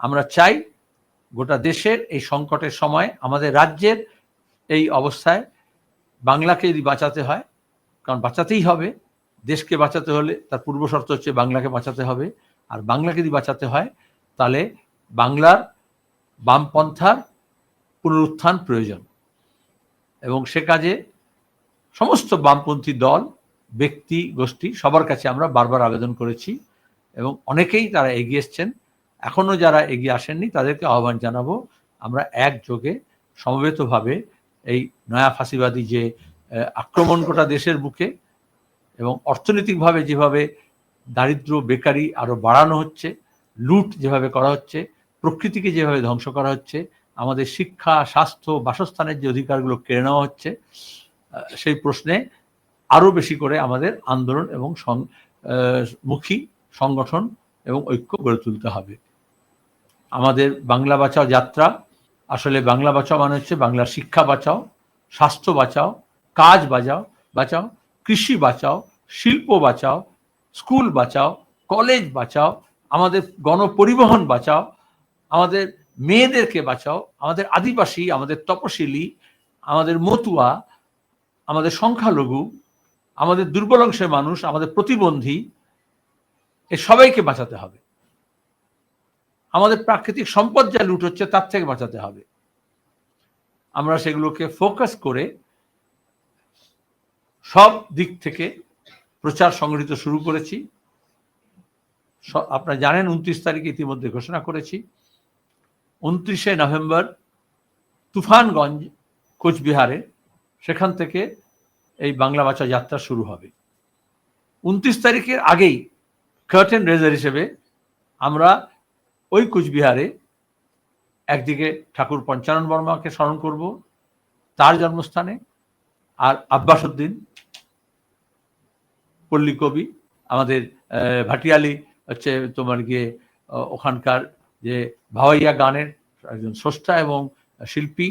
আমরা চাই গোটা দেশের এই সংকটের সময় আমাদের রাজ্যের এই অবস্থায় বাংলাকে যদি বাঁচাতে হয়, কারণ বাঁচাতেই হবে, দেশকে বাঁচাতে হলে তার পূর্ব শর্ত হচ্ছে বাংলাকে বাঁচাতে হবে, আর বাংলাকে যদি বাঁচাতে হয় তাহলে বাংলার বামপন্থার পুনরুত্থান প্রয়োজন। এবং সে কাজে সমস্ত বামপন্থী দল, ব্যক্তি, গোষ্ঠী সবার কাছে আমরা বারবার আবেদন করেছি এবং অনেকেই তারা এগিয়ে এসছেন। এখনও যারা এগিয়ে আসেননি তাদেরকে আহ্বান জানাবো, আমরা একযোগে সমবেতভাবে এই নয়া ফাঁসিবাদী যে আক্রমণ গোটা দেশের বুকে এবং অর্থনৈতিকভাবে যেভাবে দারিদ্র্য, বেকারি আরও বাড়ানো হচ্ছে, লুট যেভাবে করা হচ্ছে, প্রকৃতিকে যেভাবে ধ্বংস করা হচ্ছে, আমাদের শিক্ষা, স্বাস্থ্য, বাসস্থানের যে অধিকারগুলো কেড়ে নেওয়া হচ্ছে, সেই প্রশ্নে আরও বেশি করে আমাদের আন্দোলন এবং মুখী সংগঠন এবং ঐক্য গড়ে তুলতে হবে। আমাদের বাংলা বাঁচাও যাত্রা, আসলে বাংলা বাঁচাও মানে হচ্ছে বাংলার শিক্ষা বাঁচাও, স্বাস্থ্য বাঁচাও, কাজ বাঁচাও, কৃষি বাঁচাও, শিল্প বাঁচাও, স্কুল বাঁচাও, কলেজ বাঁচাও, আমাদের গণপরিবহন বাঁচাও, আমাদের মেয়েদেরকে বাঁচাও, আমাদের আদিবাসী, আমাদের তপশিলি, আমাদের মতুয়া, আমাদের সংখ্যালঘু, আমাদের দুর্বল অংশের মানুষ, আমাদের প্রতিবন্ধী, এ সবাইকে বাঁচাতে হবে। আমাদের প্রাকৃতিক সম্পদ যা লুট হচ্ছে তার থেকে বাঁচাতে হবে। আমরা সেগুলোকে ফোকাস করে সব দিক থেকে প্রচার সংগঠিত শুরু করেছি। আপনারা জানেন 29 তারিখে ইতিমধ্যে ঘোষণা করেছি, 29শে নভেম্বর তুফানগঞ্জ, কোচবিহারে, সেখান থেকে এই বাংলা বাঁচাও যাত্রা শুরু হবে। 29 তারিখের আগেই কার্টেন রেজার হিসেবে আমরা ওই কোচবিহারে একদিকে ঠাকুর পঞ্চানন বর্মাকে স্মরণ করব তার জন্মস্থানে, আর আব্বাস উদ্দিন পল্লী কবি, আমাদের ভাটিয়ালি হচ্ছে তোমার গিয়ে ওখানকার যে ভাওয়াইয়া গানের একজন স্রষ্টা এবং শিল্পী,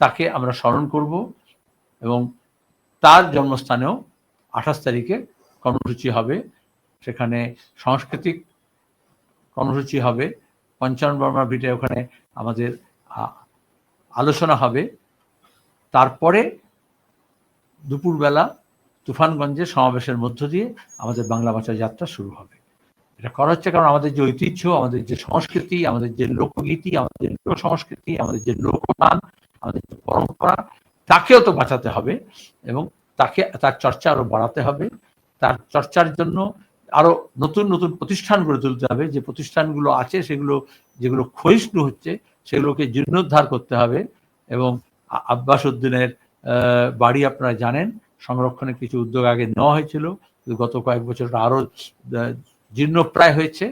তাকে আমরা স্মরণ করব। এবং তার জন্মস্থানেও 28 তারিখে কর্মসূচি হবে, সেখানে সাংস্কৃতিক কর্মসূচি হবে, পঞ্চানন বর্মার ভিটে ওখানে আমাদের আলোচনা হবে। তারপরে দুপুরবেলা তুফানগঞ্জে সমাবেশের মধ্য দিয়ে আমাদের বাংলা বাঁচাও যাত্রা শুরু হবে। এটা করা হচ্ছে কারণ আমাদের যে ঐতিহ্য, আমাদের যে সংস্কৃতি, আমাদের যে লোকগীতি, আমাদের লোক সংস্কৃতি, আমাদের যে লোকগান, আমাদের যে পরম্পরা, তাকেও তো বাঁচাতে হবে এবং তার চর্চা আরো বাড়াতে হবে। তার চর্চার জন্য আরো নতুন নতুন প্রতিষ্ঠান গড়ে তুলতে হবে। যে প্রতিষ্ঠানগুলো আছে যেগুলো ক্ষয়িষ্ণু হচ্ছে সেগুলোকে জীর্ণোদ্ধার করতে হবে। এবং আব্বাস উদ্দিনের বাড়ি আপনারা জানেন, সংরক্ষণের কিছু উদ্যোগ আগে নেওয়া হয়েছিল, গত কয়েক বছর আরো জীর্ণপ্রায় হয়েছে।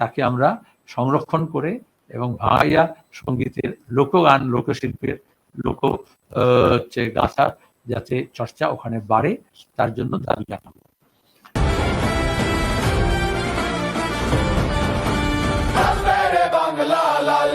তাকে আমরা সংরক্ষণ করে এবং ভাওয়াইয়া সঙ্গীতের, লোকগান, লোকশিল্পের, গাথা যাতে চর্চা ওখানে বাড়ে, তার জন্য দাবি জানাবো। বাংলা লাল